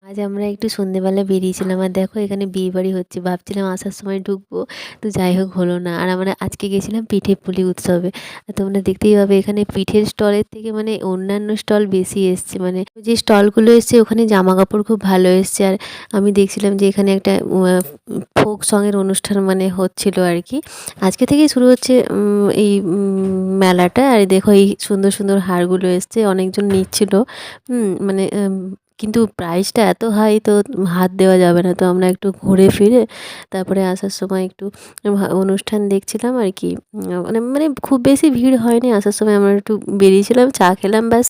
আজ আমরা একটু সন্ধ্যেবেলা বেরিয়েছিলাম আর দেখো এখানে বিয়েবাড়ি হচ্ছে। ভাবছিলাম আসার সময় ঢুকবো, তো যাই হোক হলো না। আর আমরা আজকে গেছিলাম পিঠে পুলি উৎসবে। আর তোমরা দেখতেই পাবে এখানে পিঠের স্টলের থেকে মানে অন্যান্য স্টল বেশি এসছে। মানে যে স্টলগুলো এসছে ওখানে জামা কাপড় খুব ভালো এসছে। আর আমি দেখছিলাম যে এখানে একটা ফোক সঙের অনুষ্ঠান মানে হচ্ছিল আর কি। আজকে থেকেই শুরু হচ্ছে এই মেলাটা। আর দেখো এই সুন্দর সুন্দর হারগুলো এসছে, অনেকজন নিচ্ছিল। মানে কিন্তু প্রাইসটা এত হাই, তো হাত দেওয়া যাবে না। তো আমরা একটু ঘুরে ফিরে তারপরে আসার সময় একটু অনুষ্ঠান দেখছিলাম আর কি। মানে খুব বেশি ভিড় হয়নি, আসার সময় আমরা একটু বেরিয়েছিলাম, চা খেলাম, ব্যাস।